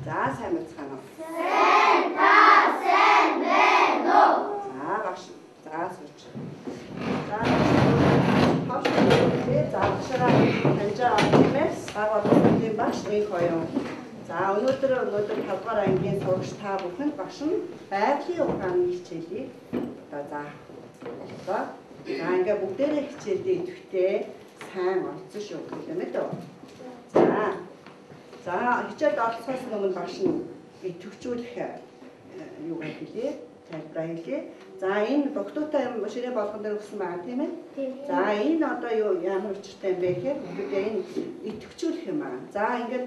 За сайн мэдцгаана уу? Сайн та сайн байна уу? За багш. За сууч. За хавчтай заавшраа таньж авах юм ээ. Баг боловсролын багш нэг хоёр. За өнөөдөр 5 дугаар ангийн сурагч та бүхэнд багш нь байгалийн ухааны хичээлийг одоо заах. За ингээ бүгдээрээ хичээлдээ идэвхтэй сайн олцсон шүү гэх юм ээ. За хичээлд оролцохоос өмнө багш нь идэвхжүүлэх юу хэлээ? Тайлбараа хэлээ. За энэ дугтуутай ширээ болгон дээр өгсөн байгаа тийм ээ. За энэ одоо юу ямар учиртай юм бэ гэхээр бүгдээ энэ идэвхжүүлэх юм аа. За ингээд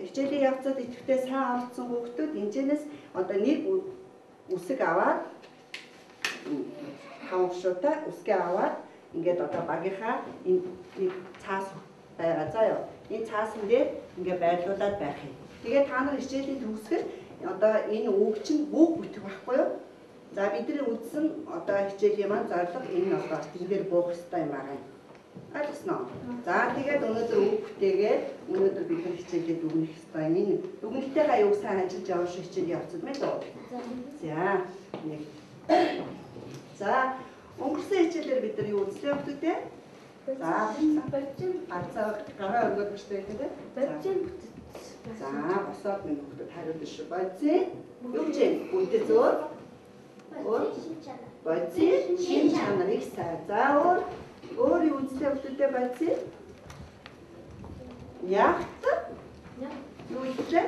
хичээлийн явцад идэвхтэй сайн оролцсон хүүхдүүд энэчнээс одоо нэг үсэг аваад хавшуутай үсгээ аваад ингээд одоо багийнхаа энэ нэг цаас байгаа заа юу. Энэ цаасан дээр ингээд байрлуулад байх юм. Тэгээд та нар хичээлийн төгсгөл одоо энэ үг чинь бүх бүтэх байхгүй юу? За бидний үздсэн одоо хичээлийн маань зорилго энэ одоо тэн дээр буух хэрэгтэй юм байна. Ойлгосноо? За тэгээд өнөөдөр үг бүтээгээд өнөөдөр бид нар хичээлээ дүгнэх хэрэгтэй. Энэ дүгнэлтээ аюу сайн ажиллаж явах шиг хичээлийн явцад мэт үү? За нэг. За өнгөрсөн хичээлээр бид нар юу үзлээ хүмүүстээ? За бодчин арцаа гараа өргөж штэ гэдэг. Бодчин бүтэц. За босоод минь хүмүүст хариулж шүү. Бодчин юу ч юм бүтэц өөр. Бодчин шин чанарыг сайн. За өөр юу үзлээ хүмүүстээ бодчин? Ягт. Юу вэ?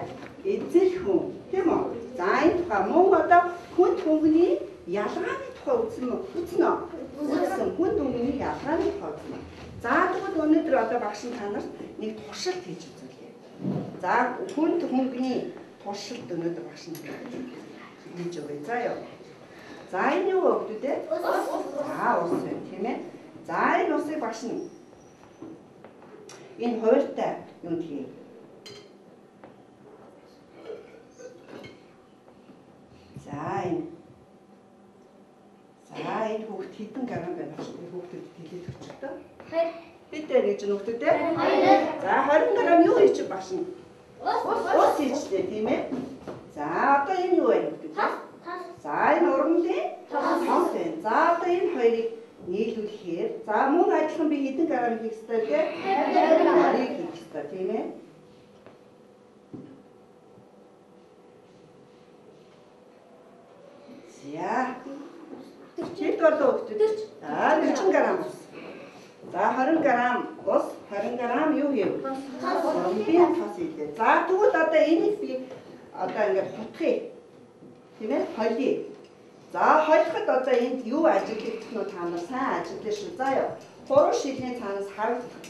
Эзэл хүн. Тийм үү? За энэ тухай мөн одоо хүн түмний ялгааны тухай үзсэн үү? Үзнэ үү? Үзсэн. Хүн түмний ялгааны тухай үзнэ. За тэгвэл өнөөдөр одоо багш нь танарт нэг туршилт хийж үзүүлье. За хүн түмний туршилт өнөөдөр багш нь хийж өгье. За юу? За энэ юу вэ гэдэг? За ус байна тийм ээ. За энэ усыг багш нь энэ хууртай юунд хий? За энэ хүүхд хэдэн грамм байна вэ? Хүүхдэд хэлээд өчтөө. Бид дээр гэж нөхдөд ээ. За 20 грамм юу хийчих багш нь? Ус хийжтэй тийм ээ. За одоо энэ юу вэ гэдэг? За энэ урмлын тос байна. За одоо энэ хоёрыг нийлүүлэхээр за мөн адилхан би хэдэн грамм хийх ёстой вэ? 20 грамм хийх ёстой тийм ээ. За. Хэд болов хүүхдүүд? 40 грамм ус. За 20 грамм ус, 20 грамм юу хийв? Урмлын тос хийлээ. За тэгвэл одоо энийг би одоо ингээд хутгая. Тийм ээ? Холиё. За холиход одоо энд юу ажиглагдах нь та нар сайн ажиглаа шүү. За ёо. 3 шилний цаанаас харагдах.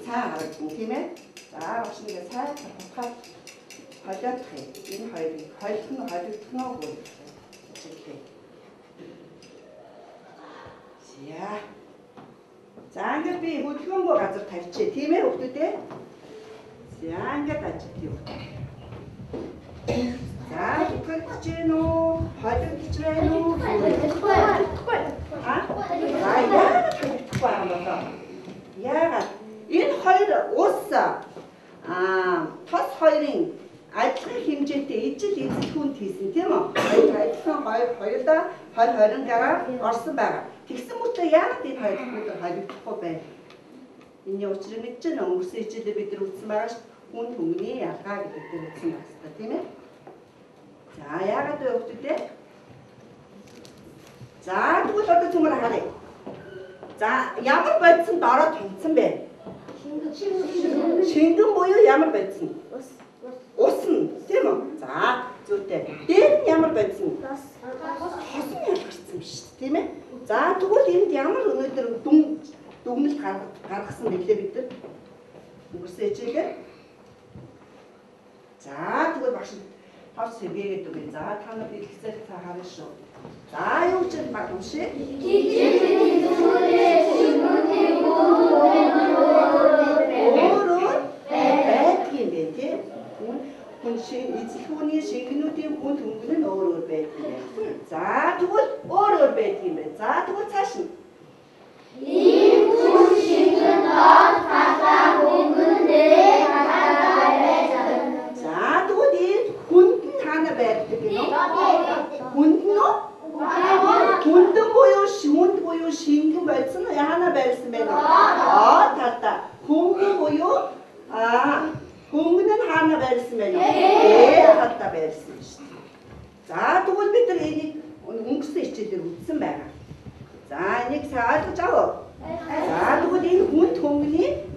Сайн харагдана тийм ээ? За багш нэгэ сайн хутгаад холиодох юм. Энэ хоёрыг холих нь холигдох нь уу? Яа. За ингээд би хөдөлгөөнгөө газар тавьчих тийм ээ хүүхдүүд ээ. За ингээд ажиллая. За хөдөлгөж гин үү? Холигдож байна уу? Холигдохгүй. Аа? За яагаад юм болоо? Яагаад? Энэ хоёр ус тос хоёрын ажлын хэмжээтэй ижил эзэл хүнд хийсэн тийм үү? Ажлын хоёулаа 20 грамм орсон байгаа. Тэгсэн мөртөө яагаад энэ хоёр хүүхэд холигдохгүй байна? Энийн учрыг мэдэж байна. Өнгөрсөн хичээлээр бид нар үзсэн байгаа шүү. Хүн түмний ялгаа гэдэг дээр үзсэн байна тийм ээ? За яагаад вэ хүүхдүүд ээ? За тэгвэл одоо түмэр харъя. За ямар бодсон дороо томцсон бэ? Шингэн буюу ямар бодсон? Ус нь тийм үү? За зүйтэй. Дээр нь ямар бодсон? Хосон ялгарсан биш тийм ээ? За тэгвэл энд ямар өнөөдөр дүгнэлт гаргасан бэлээ бид нар? Өнгөрсөн хичээлээр. За тэгвэл багш тав сэргээгээд үгүй. За та нар дэлгэцээр та харна шүү. За юу ч юм баг уншээ. Байдгийн бэ тийм? Хүн эзэл хүний шингэнүүдийн хүн түмгэн нь өөр байдаг юм. За тэгвэл өөр байдаг юм байна. За тэгвэл цааш нь. Ийм хүн шингэн доод хатаа хөнгөн дээр хатаа байж байгаа. За тэгвэл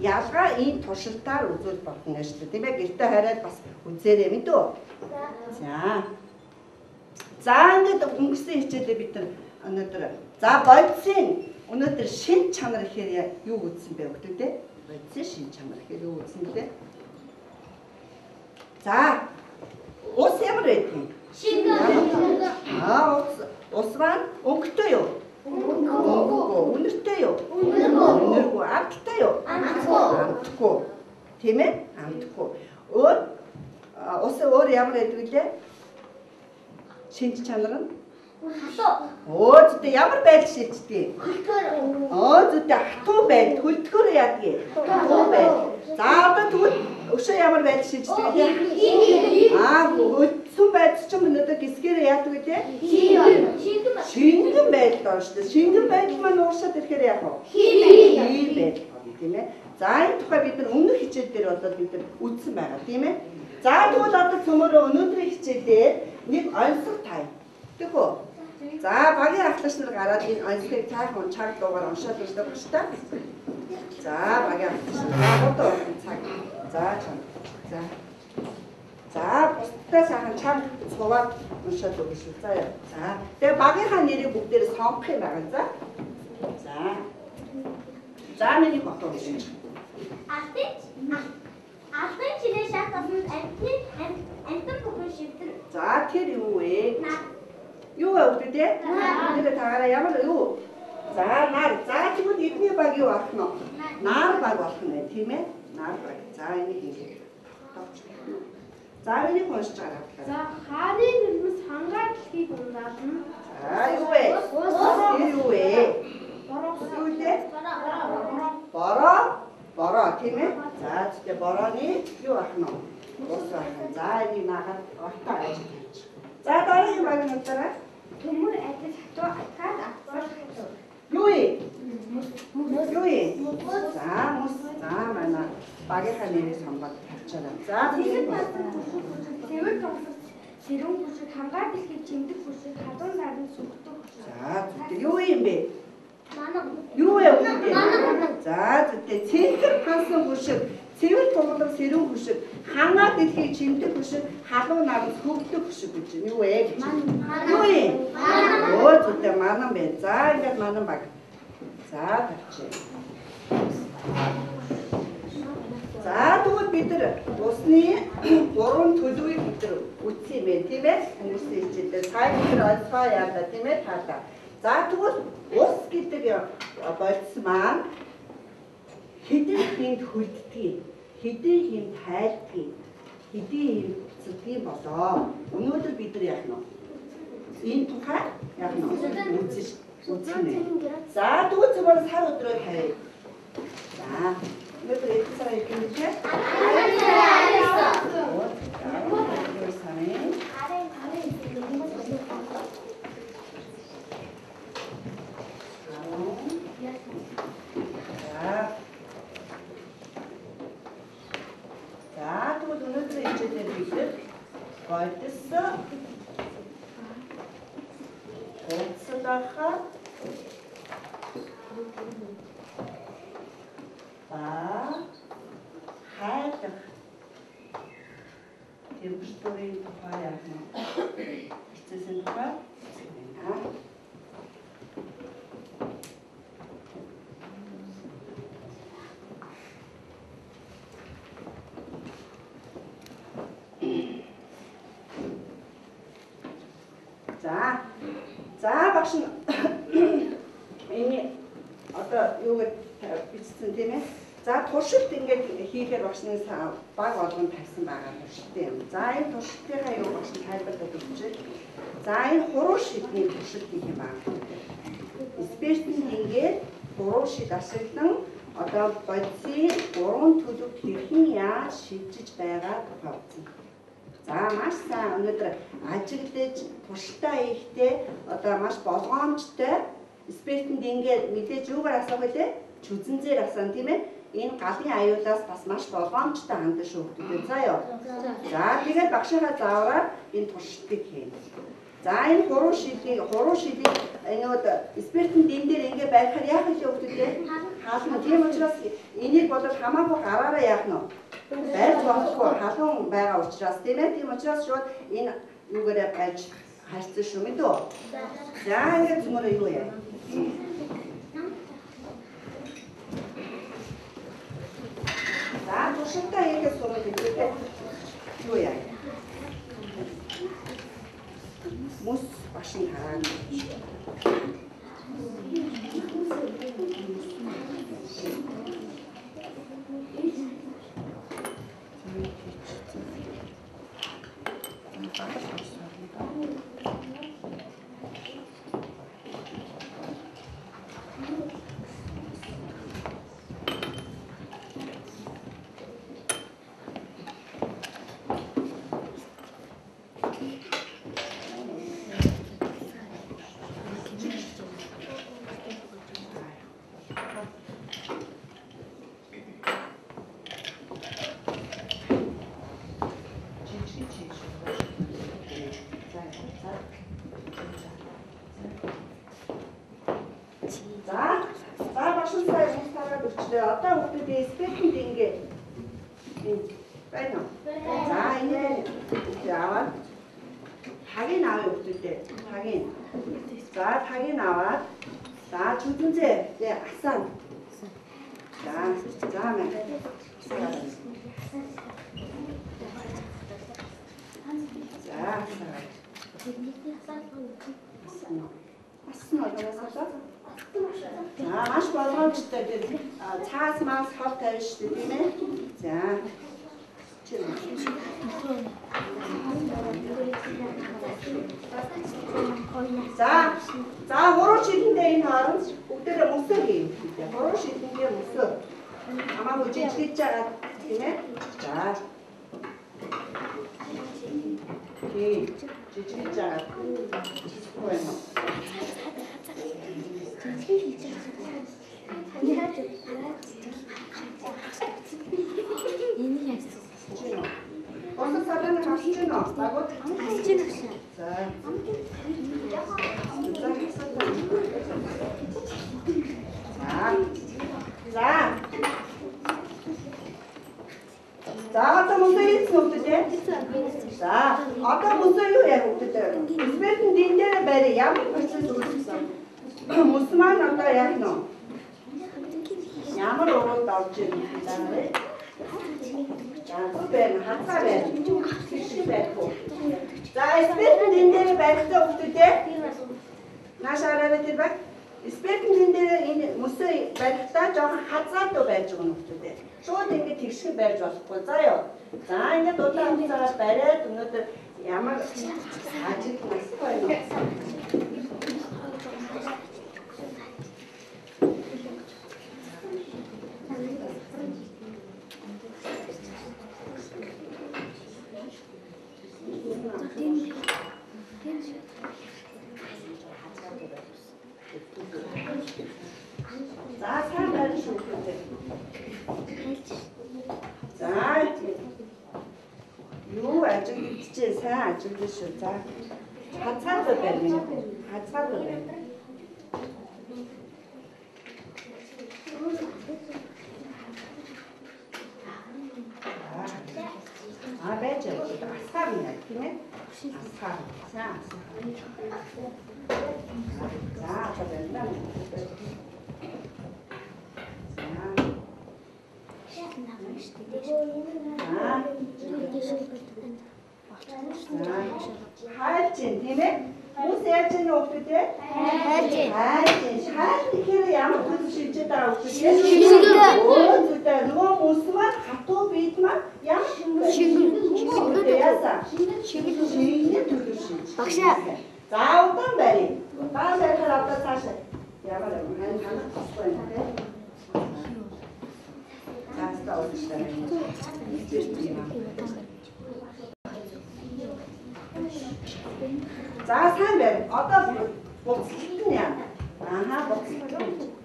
ялгаа энэ туршилтаар үзүүл болно шүү дээ. Тийм ээ гэртээ хараад бас үзээрэй мэдүү. За ингээд өнгөрсөн хичээлээ бид нар өнөөдөр за бодисын өнөөдөр шин чанар гэхээр юу үзсэн бэ өгдөг те? Бодисын шин чанар гэхээр юу үзсэн бэ? За ус ямар байдгийг? Ус маань өнгөтэй юу? Үнэртэй юу? Үнэргүй. Амттай юу? Амтгүй. Тийм ээ? Амтгүй. Ус өөр ямар байдаг лээ? Шинж чанар нь? Зүйтэй ямар байдал шилждэг? Зүйтэй хатуу байдал, хөлдгөр яадгийг? Хатуу байдал. За одоо тэгвэл өшөө ямар байдал шилждэг вэ? Хөлдсөн байдал ч юм өнөөдөр гисгээрээ яадаг вэ? Шингэн байдал байна шүү дээ. Шингэн байдал маань уушаад ирэхээр яах вэ? Хий байдал байна тийм ээ. За энэ тухай бид нар өмнөх хичээл дээр болоод бид нар үзсэн байгаа тийм ээ. За тэгвэл одоо цөмөрөө өнөөдрийн хичээлээр нэг онцлог тай. Тэгвэл за багийн ахлагч нар гараад энэ онцлогыг цаахан чаг дуугаар уншаад үздэг ба шүү дээ. За багийн ахлагч нар одоо цаг. За чам. За бусдаа сайхан чаг цуваад уншаад өгнө шүү. За. Тэгээ багийнхаа нэрийг бүгдээр сонгох юм байгаа. За. За миний бото уншиж. Алтан чинээ шатсан амтан бүхэн шивтэр. За тэр юу вэ? Юу вэ үгтэй? Тэр таараа ямар юу? За нар. За тэгвэл эдний баг юу болох нь? Нар баг болох нь тийм ээ? Нар баг. За энийг хийх. За энийг уншиж байгаа. За хаарын нэрмэс хангаа дэлхийг ундаална. За юу вэ? Юу вэ? Юу вэ? Бороо тийм ээ? За тэгээ борооны юу ах нь? Ус ах. За энийг нахад ортоо ажиллаж. За дараагийн баг нь дараа Төмөр адил хатуу атгаад авцал хатуу. юу вэ? Юу вэ? За мус. За манай багийнхаа нэрийг сонгоод тавьчаарай. За Цэвэр тоглох сэрүүн хүчиг хангаа дэлхийг чимдэг хүчиг халуун нарны сүгдэг хүчиг. За зүгт юу юм бэ? Юу вэ? За зүгт цэнхэр хансан хүчиг, цэвэр тоглох сэрүүн хүчиг, хангаа дэлхийг чимдэг хүчиг, халуун нарны сүгдэг хүчиг гэж юу вэ? Юу вэ? Зүгт манан бэ. За ингээд манан баг. За тавьчих. За тэгвэл бид нар усны 3 төлөвийг бид нар үтсэн юм байна тийм ээ? Хүмүүсийн хичээлээр сайн бид нар ойлгоо яа тийм ээ таалаа. За тэгвэл ус гэдэг бодис маань хэдэн хүнд хөлддөг, хэдэн хүнд тайлдаг, хэдэн хүнд цэцгийн болоо. Өнөөдөр бид нар яах нь вэ? Энэ тухай яах нь вэ? Үзнэ. За тэгвэл зөвхөн сар өдрөө харъя. За өнөөдөр эцэг сарын ихэнхдээ За тэгвэл өнөөдрийн хичээлээр бид бодис хуудсалахаа хайдах температурын тухай яах нь хэцээсэн тухай За багш энэ одоо юу гэж бичсэн тийм ээ. За туршилт ингээд хийхээр багш нэг баг болгон тавьсан байгаа туршилттай юм. За энэ туршилтынхаа юу багш тайлбарлаад өгч. За энэ хуруу шидний туршилт гэх юм байна. Спиртийн ингээд хуруу шид ашиглан одоо бодисын 3 төлөвт хэрхэн яаж шийдэж байгаа тухай үзье. За маш сайн өнөөдөр ажиглаж туршилтаа хийхдээ одоо маш болгоомжтой спиртинд ингээд мэдээж юугаар асуух вэ? Чүзэнзээр асуусан тийм ээ. Энэ галын аюулаас бас маш болгоомжтой хандаж шүүхдэг. За ёо. За тэгээд багшийнхаа заавраар энэ туршилтыг хийнэ. За энэ хуруу шидийг энэ спиртийн дэм дээр ингээд байхаар яах вэ хөөхдөө? хаална. Тийм учраас энийг бодоод хамаагүй гараараа яах нь байж болохгүй халуун байгаа учраас тийм ээ. Тийм учраас шууд энэ юугаараа байж хайцсан шүү мэдүү. За ингээд цөмөрөө юу яа. За тушинтаа хийх сурах гэдэг юу яа. Мус башин хараад. Одоо хүүхдүүдээ спекэнд ингээд байна уу? За энэ аваад тагийг авъя хүүхдүүдээ. Тагийг. За тагийг аваад за чүдүнзээ асаа. За мэн. Маш болгоомжтой тийм цаас маас хол тавьж штэ тийм ээ. За. За хуруу шидэндээ энэ хооронд бүгдээрээ мөсөө хийн. Хуруу шидэндээ мөсөө. Хамаагүй жижигж байгаа тийм ээ. За. Тийм. Жижигж байгаа. Байна. Босоо сарана хасч гэнэ. Багууд хасч гэнэ. За. За одоо мөсөө хийсэн үгтэй. За одоо мөсөө юу яах үгтэй. Избэтэн дин дээр барь ямар процесс үүсгэсэн. Мөс маань одоо яах нь вэ? Ямар уралд орж ирсэн бэ? Байна, хацаа байна. Хэшиг байхгүй. За, избэтэн энэ дээр барьсан хүмүүстэй наашаараа тэр баг. Избэтэн энэ дээр энэ мөсөө барьтаа жоохон хазаатуу байж байгаа хүмүүстэй. Шууд ингэ тэгшиг байж болохгүй. За ёо. За, ингэ удаан хугацаагаар бариад өнөөдөр ямар ажил настай байна. За сайн байна шүү дээ. За юу ажиглаж сайн ажиглаж шүү. За хацаатай байна. Хацаатай байна. байж асаар юм тийм ээ. Асаар. За байна. Хайлж тийм ээ. Хүмүүс яаж ийм өгдөө? Хайлж. Хайлж тэгэхээр ямар төсөв шилжээд байгаа өгдөө? Өөдөө нөгөө хүмүүс маань хатуу бид маань ямар шингэл яасан? Шингэл төсөв шилж. Багшаа. За удаан барь. Удаан барихаар одоо цаашаа ямар ханах болохгүй юм те. Цаастаа уулзлаа. За сайн байна. Одоо буцалт нь яа. Буцалт.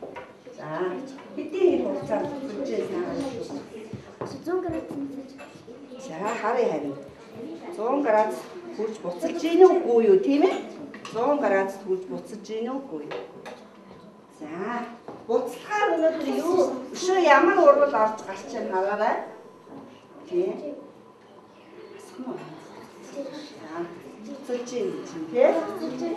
За хэдийн хугацаанд буцаж сайн. 100 градус. За харъя харин. 100 градус хүрч буцаж ийн үгүй юу тийм ээ? 100 градус хүрч буцаж ийн үгүй юу? За буцалгаар өнөөдөр юу өшөө ямар урвал орж гарч ийн хараарай. Тийм. Буцалж ийн чинь тий.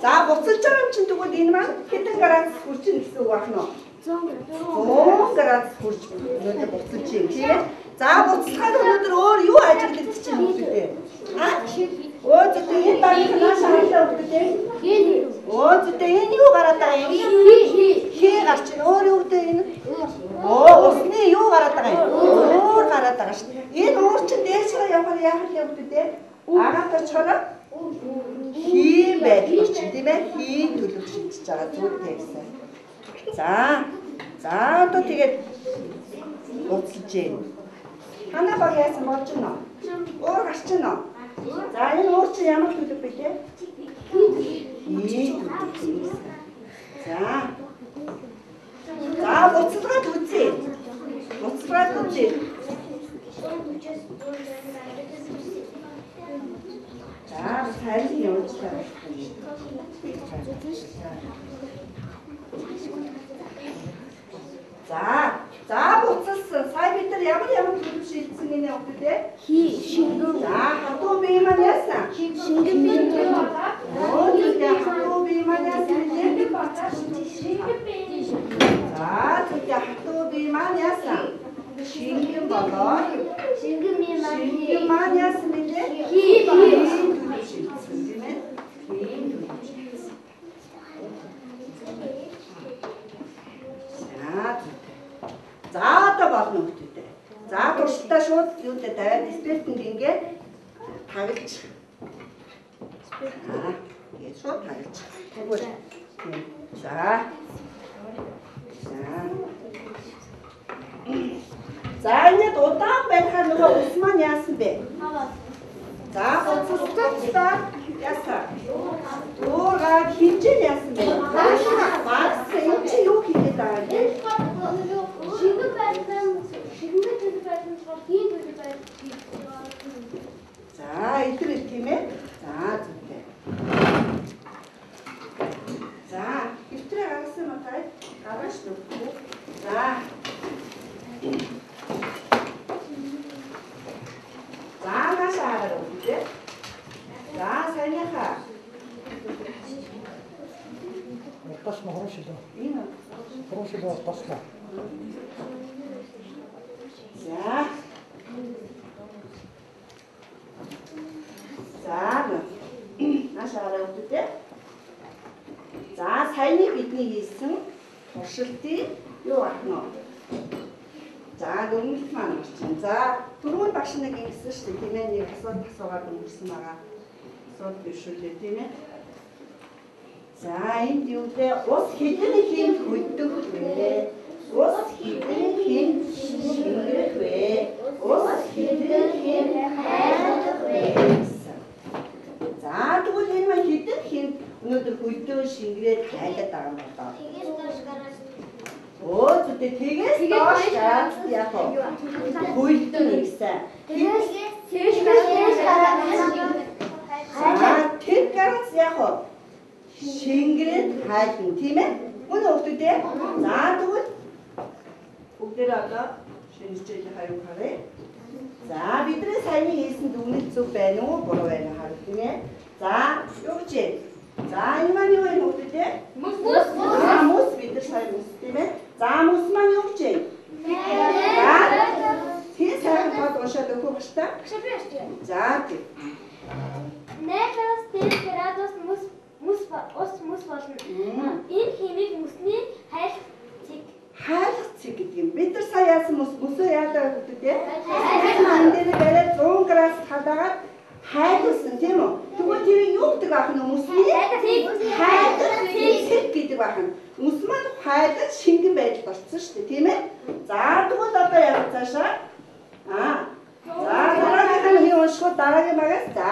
За буцалж байгаа юм чинь тэгвэл энэ маань хэдэн градус хүрч ийн гэсэн үг байна уу? 100 градус хүрч өнөөдөр буцалж ийн тийм ээ. За буцалгаар өнөөдөр өөр юу ажиглагдчих чинь үгтэй. Өө зүтэй энэ багнаас хаалаа үгтэй. Өө зүтэй энэ юу гараад байгаа юм? Хээ гарч ийн өөр юу үгтэй энэ? Усны юу гараад байгаа юм? Өөр гараад байгаа шүү дээ. Энэ өөр чинь дээшээ явахаар яах вэ үгтэй? Агаад очихоор хий байдаг чинь тийм ээ? Хий төлөв шидэж байгаа зүйтэй гэсэн. За одоо тэгээд буцалж ийн. Хана баг яасан болж гэнэ? Өөр гарч гэнэ? За энэ өөр чи ямар төлөв бэ те? За буцалгаад үзье. Буцалгаад үзье. За сайн явж байгаа. За буцалсан. Сая бид нар ямар төлөв шийдсэн гинэ өгдөө шингэн. За хатуу бие маань яасан? Шингэн бие болоо. Тэгээд хатуу бие маань яасан? Шингэн болоо. Шингэн бие. За тэгээд хатуу бие маань яасан? Шингэн болоо. Шингэн бие маань яасан бэ? Хий болоо. Шийдсэн гинэ. За одоо болно хөлтөдөө. За туршилтаа шууд юутай тавиад спиртэнд ингээд таглаж. Тэгээд шууд таглаж. Тэгвэл за. За энэ удаан байхаар нөгөө ус маань яасан бэ? За буцалтай яасан? Уугаа хинжээ яасан бэ? Багс энэ чи юу хийгээд байгаа юм? Шингэн байсан, шингэн төлөв байсан, хийн төлөв байсан. За, итгэл тийм ээ. За, зүгтээ. За, итгэл гаргасан нь тай гаргаж өгөх. За. За, наашаа өгдөө. За, сайнхаа. Точно хороший, да. Именно. Хороший, да, пошла. За, наашаараа өгдөө. За, саяны бидний хийсэн туршилтын юу ахна вэ? За, дүгнэлт маань орчин. За, түрүүн багш нэг ингэсэн шүү дээ, тийм ээ, нэг асуулт асуугаад өнгөрсөн байгаа. Асуулт бишүүлээ, тийм ээ. За, энд юу вэ? Ус хэдэн хин хөддөг вэ? Ус хэдэн хин шингэх вэ? Ус хэдэн хин хайрладаг вэ? За, тэгвэл энэ маань хэдэн хин өнөөдөр хөдөө шингэрээд хайлаад байгаа юм байна. Тэгээс доош гараад. Оо, тэгээс доош гараад яг хөдөө нэгсэн. Тэгээс гараад. Тэр гараад яг шингэрээд хайлна, тийм ээ? Мөн өгдөө. За, тэгвэл бүгдээ одоо шинжлэх хаяг харъя. За, бидний саяны хийсэн дүгнэлт зөв байна уу, буруу байна уу харах тийм ээ. За, юу гэж? За, энэ маань юу вэ өгдөө? Мус. За, мус бид нар сайн мус тийм ээ. За, мус маань юу гэж? Тийм сайн хад уншаад өгөх гэж та. За, тийм. 8-10 градус мус болно. Энэ хэмиг мөсний хайлах цэг гэдэг юм. Бид нар сая яасан мөсөө яадаг гэдэг тийм. Хайлах энэ дээр 100 градус хадаагаад хайлуулсан тийм үү? Тэгвэл тэр юу гэдэг ах нь мөсний хайлах цэг гэдэг ах нь. Мөс маань хайлаж шингэн байдалд орсон шүү дээ, тийм ээ? За тэгвэл одоо яг цаашаа за дараагийн нь унших дараагийн багаас за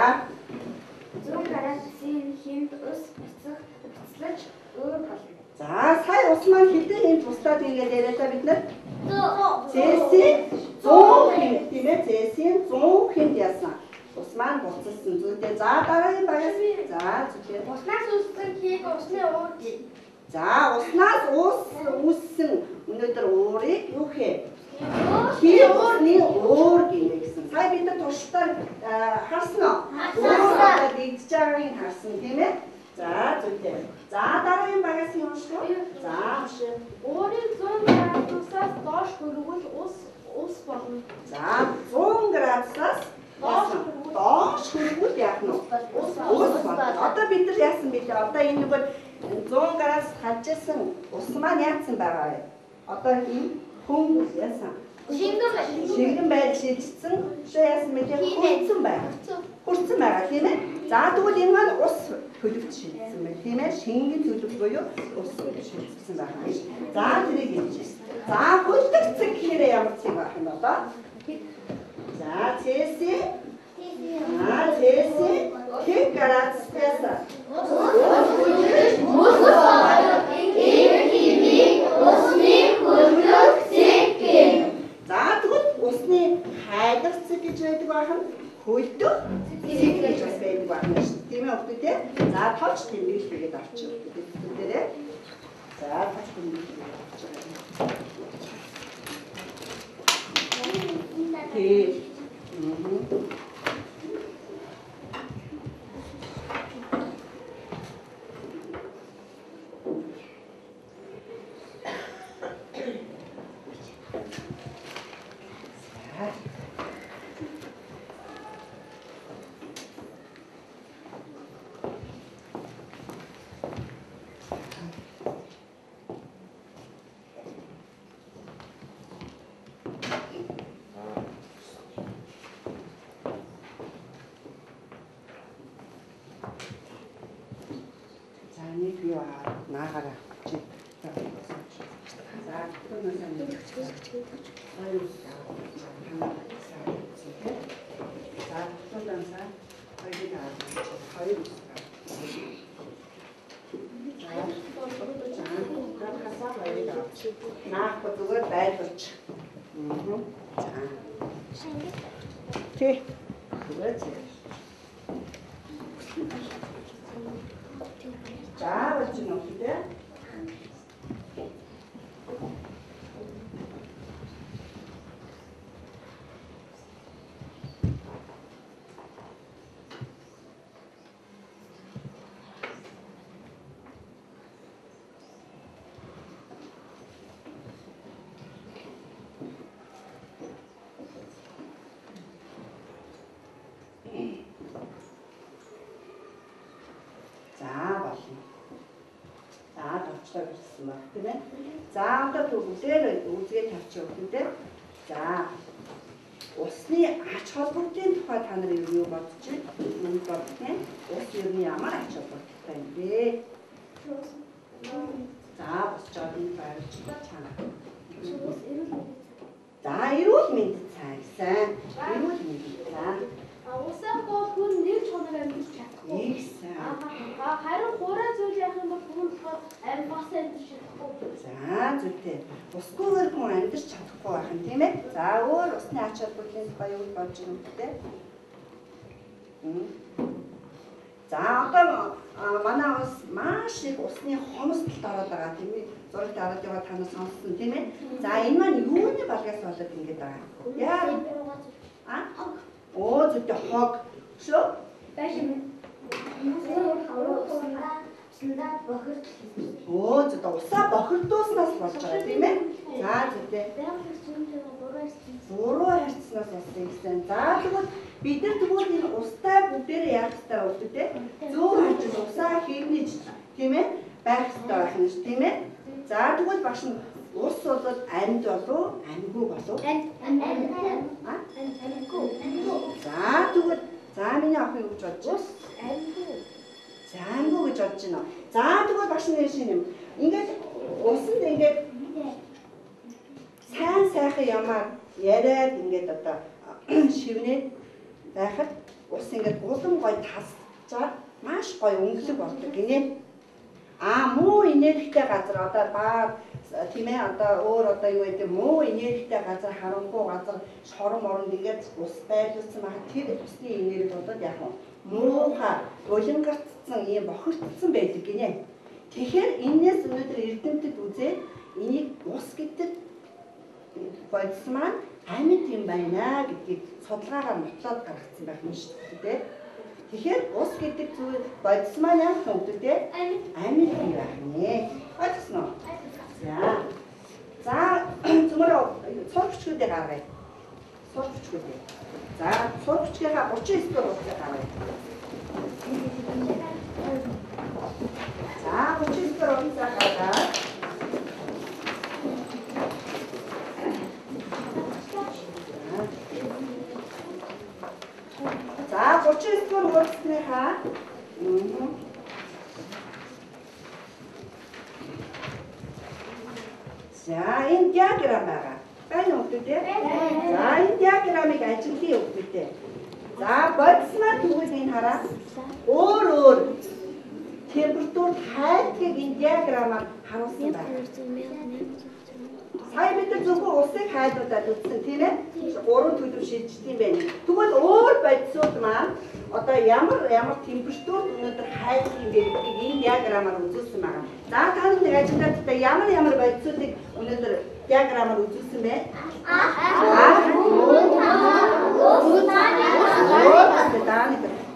100 градусын хэмд ус буцлаж өөр болно. За сая ус маань хэдэн хэмд буслаад ингээд яриа та бид нар 100 Цельсийн 100 хэмд тийм ээ Цельсийн 100 хэмд яасан. Ус маань буцалсан зүйлтэй. За дараагийн багаас за зүгээр. Уснаас үүссэн хийг усны уур За уснаас үүссэн өнөөдөр уурыг юу хэ? Хий усны уур гинэ гэсэн. Сая бид нар туршилтаар харсан уу? Уураа дийдж байгааг харсан тийм ээ. За зүйтэй. За дараагийн багаас нь уншгаа. За уншаа. Уурыг 100 градусаас доош хөрвөл ус болно. За 100 градусаас доош хөрвөл яах нь? Ус болно. Одоо бид нар яасан бэ? Одоо энэ нэг 100 градус хажижсэн ус маань яатсан байгаа вэ? Одоо энэ хүн яасан? Шингэн байд шилжсэн. Яасан бэ? Хүрсэн байгаа. Хүрсэн байгаа тийм ээ. За тэгвэл энэ маань ус төлөвч шилжсэн байна тийм ээ. Шингэн төлөв буюу ус шилжсэн байгаа юм. За тэрийг хэлж. За хөлдөгцөг гэхээр ямар цэг байх юм одоо? За Цэси. Цэси. Тэг градуснаас За тэгвэл усны хайдар цэг гэж байдаг байх нь хөлдөө цэг гэж бас байдаг байх нь шүү. Тийм ээ хүмүүс те. За товч тэмдэглэгээд авчих. Бүгдээрээ. За товч тэмдэглэгээд авчих. Тэг. 나가라. 자, 자, 어찌 놓기대? За одоо бүгдээр үзгээ тавьчих үгтэй. За усны ач холбогдолтын тухай та нар юу бодож байна? Ус ер нь ямар ач холбогдолтой юм бэ? За босч байгаа юм байрч чана. За эрүүл мэндэд сайн. Эрүүл мэндэд сайн. Усаа бол хүн нэг чанар амьд чадахгүй. Их сайн. Харин хураа зүйл яах юм бол хүн болохоор амьд амьд чадахгүй. За зүйтэй. Усгүйгээр хүн амьдарч чадахгүй байх юм тийм ээ. За өөр усны ач холбогдолтын тухай юу бодож байна вэ? За одоо манай ус маш их усны хомсдолд ороод байгаа тийм ээ. Зураг дараад яваа та нар сонссон тийм ээ. За энэ маань юуны балгаас болоод ингэж байгаа юм? Яа? Оо зүйтэй хог шүү. Башин. Оо зүйтэй усаа бохирдуулснаас болж байгаа тийм ээ. За зүйтэй. Буруу харьцснаас болсон гэсэн. За тэгвэл бид нар тэгвэл энэ устай бүгдээрээ яах хэрэгтэй вэ гэдэг те? Зөв хажиж усаа хийгнэж тийм ээ байх хэрэгтэй байх нь тийм ээ. За тэгвэл багш нь ус бол амьд болов амьгүй болов? Амьгүй. За тэгвэл за миний ах юу гэж бодож байна? Ус амьгүй. За амьгүй гэж бодож байна. За тэгвэл багш нь шинэ юм. Ингээд усанд ингээд сайн сайхан ямаар яриад ингээд одоо шивнээд байхад ус ингээд улам гоё тасчаад маш гоё өнгөлөг болдог гинэ. Муу энергитэй газар одоо баар тийм ээ одоо өөр одоо юу гэдэг муу энергитэй газар харанхуй газар шорон моронд ингээд ус байлуулсан байгаа тэр усны энерги болоод яг муухай улингартсан ийм бохирдсан байдаг гинэ. Тэгэхээр энэс өнөөдөр эрдэмтэд үзээд энийг ус гэдэг бодис маань амьд юм байна гэдгийг судалгаагаар нотлоод гаргацсан байх юм шүү дээ. Тэгэхээр ус гэдэг зүйл бодис маань яг хөвгдөд амьд юм байна. Ойлгосноо? За зөвмөр цогцчгүүдээ гаргая. Цогцчгүүдээ. За цогцчгийнхаа 39 дугаар утсыг гаргая. За 39 дугаар утсыг гаргаад за 39 дугаар утсныхаа за энэ диаграм байгаа. Байна уу гэдэг? За энэ диаграмыг ажиглая өгдөө. За бодис маань тэгвэл энэ хараа. Өөр температур хайдгийг энэ диаграмаар харуулсан байна. Сая бид зөвхөн усыг хайдуудаад үзсэн тийм ээ? 3 төлөв шийдчихсэн юм байна. Тэгвэл өөр бодисууд маань одоо ямар температурт өнөөдөр хайдгийг гэдгийг энэ диаграмаар үзүүлсэн байгаа. За та нэг ажиглалтаа ямар бодисуудыг өнөөдөр диаграмаар үзүүлсэн бэ?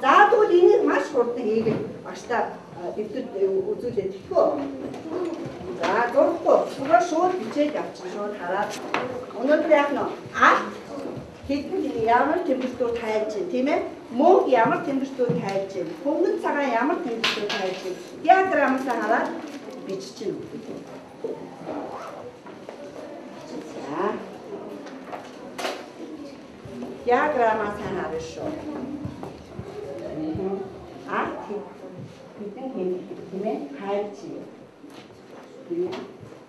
За тэгвэл энийг маш хурдан хийгээд багштай дэвтэр үзүүлээд тэгэхгүй. За зурхгүй. Зүгээр шууд бичээд явчих. Шууд хараад. Өнөөдөр яг нөө хэдэн ямар температурт хайж чинь тийм ээ? Мөнх ямар температурт хайж чинь? Хөнгөн цагаан ямар температурт хайж чинь? Диаграмаас хараад биччихнэ. За. Диаграмаас хараад шүү. Хэдэн тийм ээ? Хайж чинь.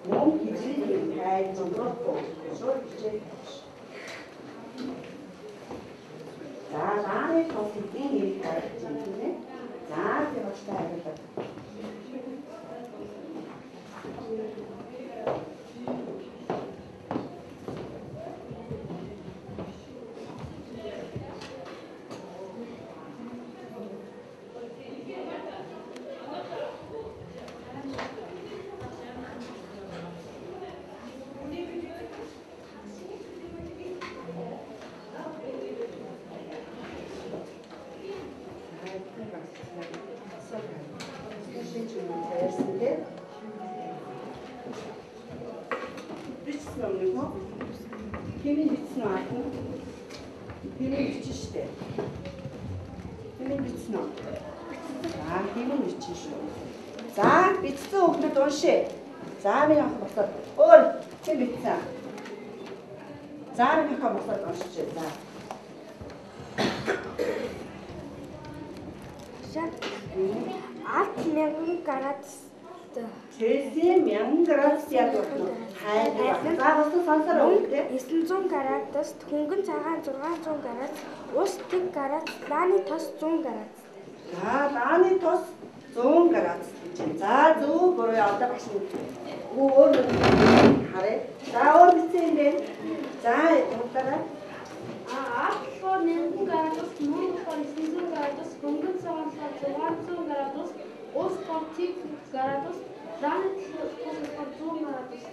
Мөнх хизээ хайж зурхгүй. Шууд бичээд. За зааны тос хэдийн хэрэг хайж чинь тийм ээ? За тийм учраас ажилладаг. За бичсэн хүүхдүүд уншъя. За минь ах босоод. Өөр чи бичсэн. За минь ах босоод уншиж. За. Алт 1000 градус. Цельсийн 1000 градус ядуу. Хайр. За босоо сонсороо үү? 900 градус, хөнгөн цагаан 600 градус, ус 1 градус, дааны тос 100 градус. За дааны тос 100 градус. За зөв буруу одоо багш нь өөр харъя. За өөр бичсэн юм бэ? За удаараа. Алт 1000 градус, мөнх 900 градус, хөнгөн цагаан 600 градус, ус 1 градус, дааны тос 100 градус.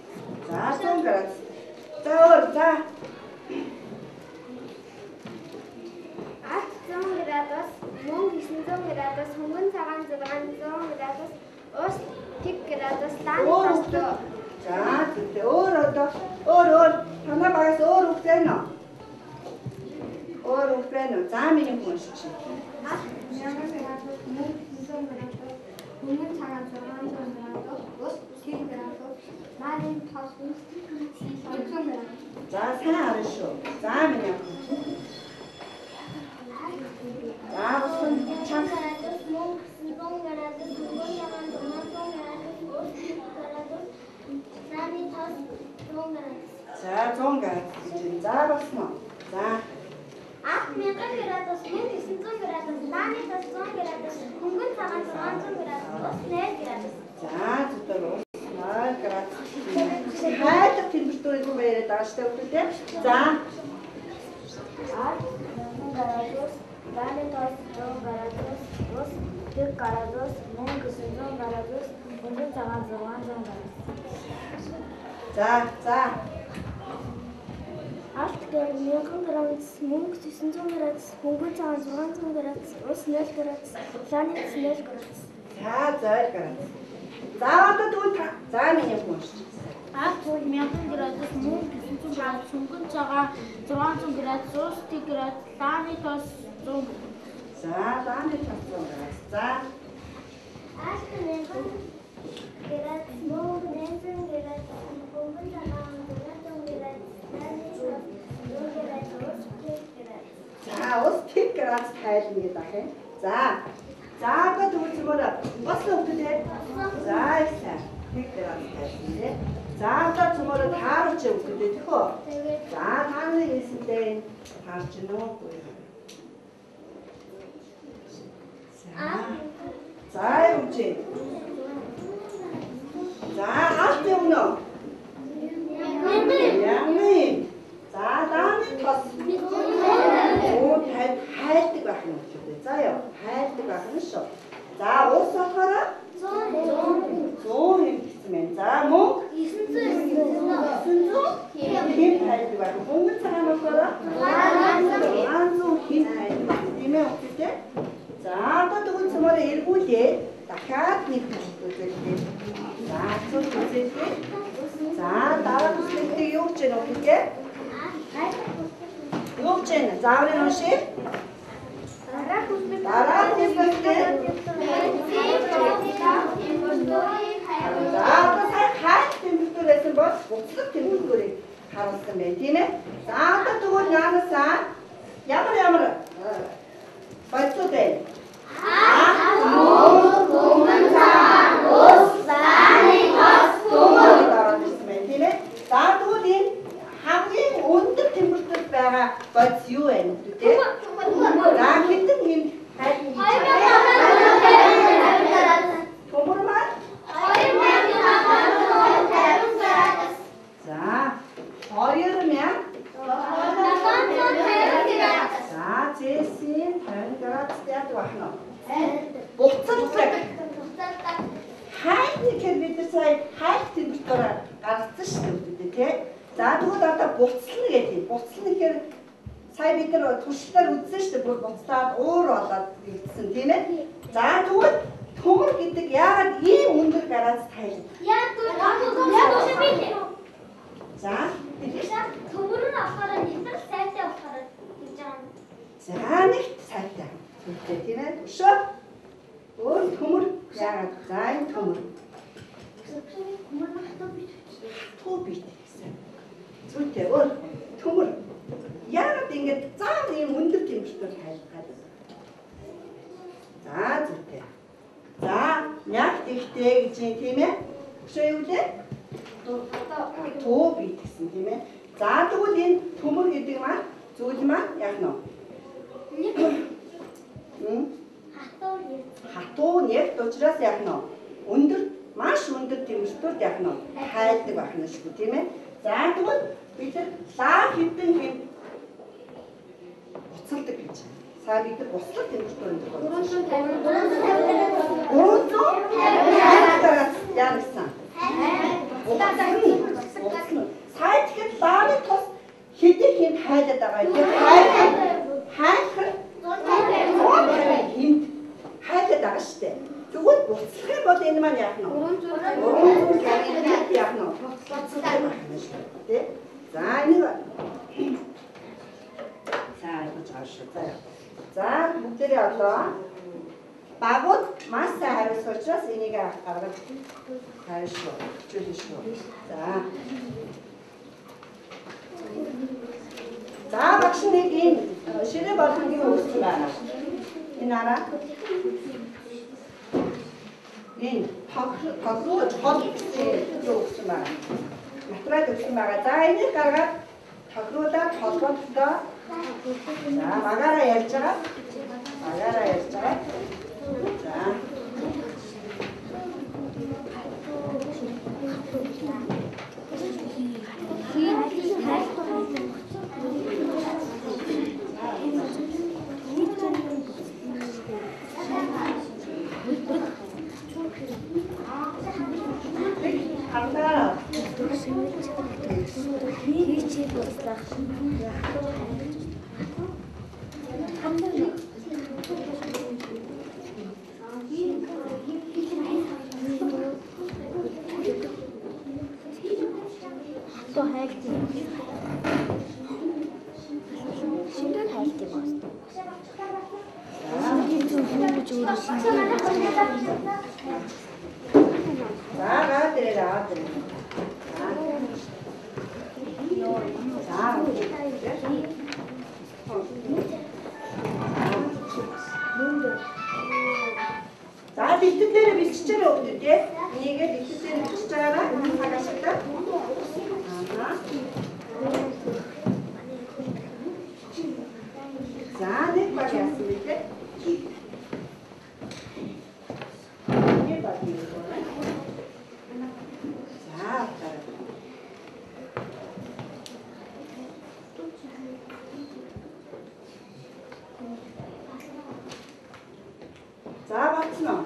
За 100 градус. За өөр за. Алт 100 градус, мөнх 900 градус, хөнгөн цагаан 600 градус, ус 1 градус, дааны тос 100. За тэгтээ өөр одоо өөр танаа багаас өөр үг байна уу? Өөр үг байна уу? За миний хүншиж. Алт 1000 градус, мөнх 900 градус, хөнгөн цагаан 600 градус, ус 1 градус, дааны тос 100 градус. За сайн харна шүү. За миний. За усан чам градус, мөнх 900 градус, хөнгөн цагаан 600 градус, ус 1 градус, дааны тос 100 градус. за 100 градус гэж. За басна. За Алт 1000 градус, мөнх 900 градус, дааны тос 100 градус, хөнгөн цагаан 600 градус, ус 1 градус. за зүтэр ус 0 градус. Хайр температурыг яриад байгаа шүү дээ. За Алт 1000 градус, дааны тос 100 градус, ус 1 градус, мөнх 900 градус, Мөнгөн цагаан 600 градус. За. Алт гэр 1000 градус, мөнгө 900 градус, мөнгөн цагаан 600 градус, ус 0 градус, планет 0 градус. За 0 градус. За одоо тэгвэл за миний хүн шүү. Алт 1000 градус, мөнгө 900 градус, мөнгөн цагаан 600 градус, ус 1 градус, планет 100 градус. За планет 100 градус. За Алт 1000 градус, мөнгө 900 градус, мөнгөн цагаан 600 градус, планет 100 градус, ус 1 градус. за ус 1 градус тайлна гэдэг ахын. За одоо тэгвэл зүгээр бослоо өгдөө. За их сайн. 1 градус тайлна тий. За одоо зүгээр тааруулж өгдөө тэхөө. За тааны хэлсэнтэй таарч гинөө үгүй. За үгүй. За алт өгнө. Ями. За дааны тос. Оо хайлдаг байх юм шүү. За яа, хайлдаг байх нь шүү. За ус болохоор 100 гэсэн мэн. За мөнгө 900 хин хайлдаг байх. Мөнгө цагаан болохоор 600 хин хайлдаг байх. Тийм ээ үгүй. За одоо тэгвэл цомоор эргүүлээ. Дахиад нэг үзүүлээ. За үзүүлээ. За дараа бүсгүйтэй юу гэж нөх гээ? Юу гэж нэ? Зааврын унши. Дараа бүсгүйтэй. За одоо сайн хайр температур байсан бол буцлаг температурыг харуулсан байна тийм ээ. За одоо тэгвэл наанасаа ямар байцууд байна? Мөнгөн цагаан ус планет тос тийм ээ. За тэгвэл энэ хамгийн өндөр температур байгаа бодис юу вэ? Тийм. За хэдэн юм хайрын төмөр маань 2550 за 2000 за Цельсийн 50 градус яадаг байна уу? Буцалдаг. Хайрны гэхээр бид нар сая хайр температураар гаргацсан шүү дээ тий. За тэгвэл одоо буцална гэдэг. Буцална гэхээр сая бид нар туршлагаар үзсэн шүү дээ. Бүр буцаад уур болоод ирсэн тийм ээ. За тэгвэл төмөр гэдэг яагаад ийм өндөр градус тайлна? За төмөр нь болохоор нэвтрэл сайтай болохоор гэж байгаа. за нэгт сайтай. Үнэхээр тийм ээ. Өшөө. Өөр төмөр яагаад? За энэ төмөр. Хатуу бит гэсэн. Зүйтэй өөр төмөр. Яагаад ингэж заавал ийм өндөр температур тайлбараад байна? За зүйтэй. За нягт ихтэй гэж юм тийм ээ. Өшөө юу лээ? Туу бит гэсэн тийм ээ. За тэгвэл энэ төмөр гэдэг маань зүйл маань яг нь хатуу нефт учраас яг нь өндөр маш өндөр температурт яг нь хайлдаг байх нь шүү тийм ээ. За тэгвэл бид лаа хэдэн хэм буцалдаг гэж. Сая бид буцлах температурын тухай 350 яасан. Сая тэгэхээр лааны тус хэдэн хэм хайлаад байгаа юм. Хайлах хинт хайлаад байгаа шүү дээ. Тэгвэл буцлах юм бол энэ маань яах нь вэ? 350 яах нь вэ? Буцлах байх нь шүү дээ. За энийг за ингэж аашаа. За бүгдээрээ одоо багууд маш сайн хариулсан учраас энийг гаргаж хайшгүй. Чөлөөшгүй. За багш нэг энэ ширээ болгоны өгсөн байна. Энэ араа. Энэ тохиолж хол өгсөн байна. Материал өгсөн байгаа. За энийг гаргаад тохируулаад холбоотой. За магаараа ярьж байгаа. За. 또 할게. 신경 할게 봤어. 신경 좀 보고 줘도 신경. 나가들이. 자, 밑에를 밑줄을 없는데 이게 밑에를 밑줄잖아. 하나씩다. 자, 네 빠지 왔습니다. 이게 빠지 이거는. 자, 자, 맞추나?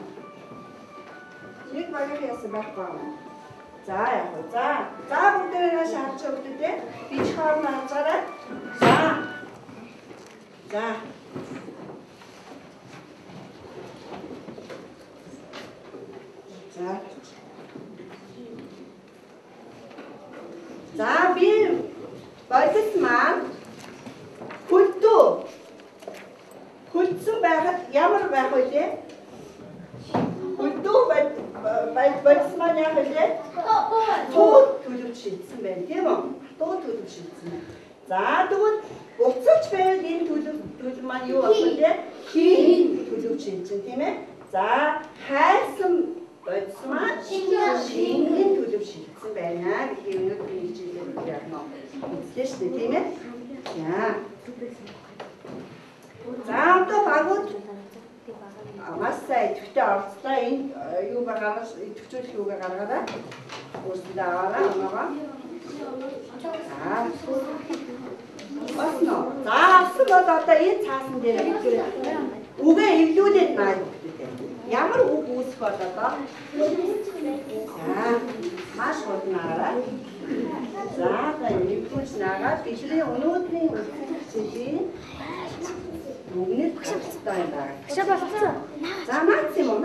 이렇게 많이 했어, 몇 번. 자, 볼 때는 다시 합쳐 볼 때, 비처럼 나왔잖아. 자. 자, 밀, 멀티스만, 굴도, 굴수 ямар байх вэ те? 굴도 멀티스만 яах вэ? Туу төлөвч шийдсэн байна, тийм үү? Туу төлөвч шийдсэн байна. За, тэгвэл буцаж байвал энэ төлөв маань юу болох вэ? Хийн төлөвч шийдсэн, тийм ээ? За, хайрсан 멀티스만 шингэн төлөв шийдсэн байна. Гэхийн өнөөдрийн хичээлээр яах нь үзлээ шүү дээ, тийм ээ? За, одоо багууд маш сайн идэвхтэй орцлоо. Энэ юу байгаагаар идэвхжүүлэх юугаа гаргаарай. Өөрсдөө аваарай оноогоо. Осно. За, авсан бол одоо энэ цаасан дээр үгээ эвлүүлээд наа гэдэг. Ямар үг үүсэх бол одоо? За, маш гол наарай. За, эвлүүлж наагаад бидний өнөөдрийн хичээлийн үгнээс хавцтай юм байна. Шаа болцсон. За, наац юм уу?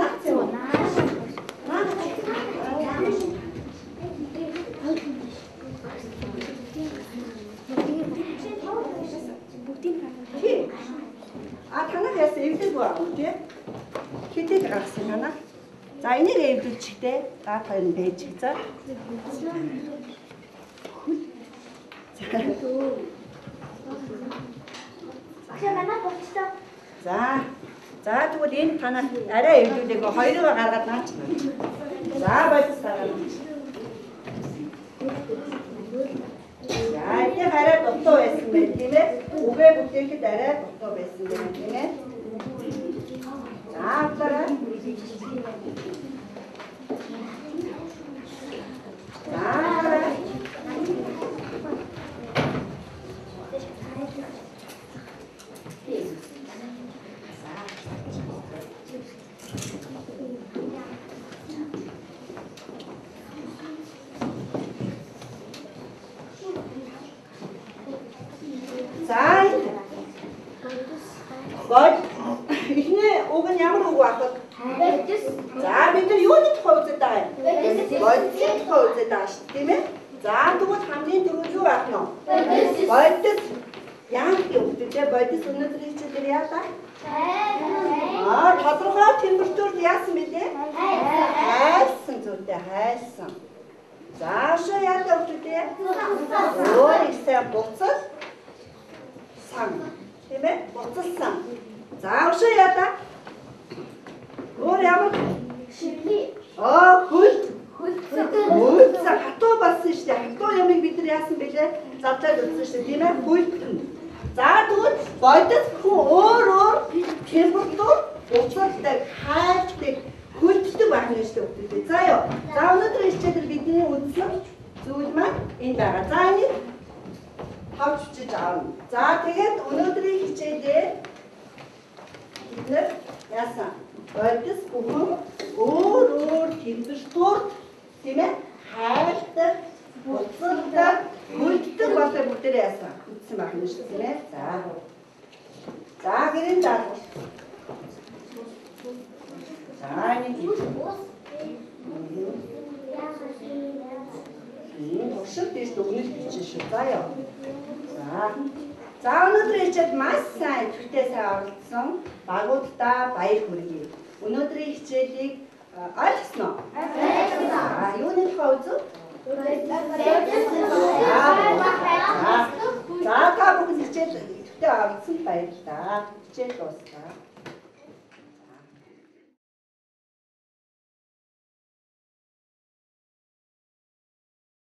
Танах яасан эвдэл боо тий? Хэдийг гаргасан танах? За, энийг эвдүүлчихтэй. Даат хоёр нь байж за. За, тэгвэл энэ танах арай эвдүүлээг хоёроо гаргаад наач. За, болцоо. За, энэ арай дутуу байсан байх тийм ээ. Үгээ бүтээхэд арай дутуу байсан байх тийм ээ. За, дараа. Ихний уг нь ямар үг байх вэ? За, бид нар юуны тухай үзээд байгаа юм? Бодисын тухай үзээд байгаа шүү дээ, тийм ээ? За, тэгвэл хамгийн түрүү юу байх нь вэ? Бодис. Яах юм бэ? Бодис өнөөдрийн хичээлээр яатаа? Тодорхой температурт яасан бэ? Хайсан зүйтэй, хайсан. Заашаа яатаа өгдөө? Өөр ихтэй буцал. Сан. Тийм ээ? Буцалсан. Заашаа яатаа? Өөр ямар? Хөл. Хатуу болсон шүү дээ. Хатуу ямыг бид нар яасан бэлээ? Задлаад үзсэн шүү дээ, тийм ээ? Хөлтөн. За, тэгвэл бодис хүн өөр температур буцалдаг, хайртай, хөлтдөг байх нь шүү дээ. За ёо. За, өнөөдрийн хичээлээр бидний үзсэн зүйл маань энэ байгаа. За, энийг хавч бичиж аавна. За, тэгээд өнөөдрийн хичээлээр бид нар яасан? Бодис бүхэн өөр температурт тийм ээ хайртай буцалдаг Хөлддөг болоо бүгдээрээ яасан. Үтсэн байх юм шүү дээ. За гэрэн даалга. За нэг туршилт дэс дүгнэлт бичсэн шүү. За яа. За өнөөдөр хичээлд маш сайн идэвхтэй сайн оролцсон багуудаа баяр хүргэе. Өнөөдрийн хичээлийг ойлгосноо? Ойлгосноо. Юуны тухай үзв? За та бүхэн хичээл идэвхтэй оролцсонд баярлалаа. Хичээл дуусна.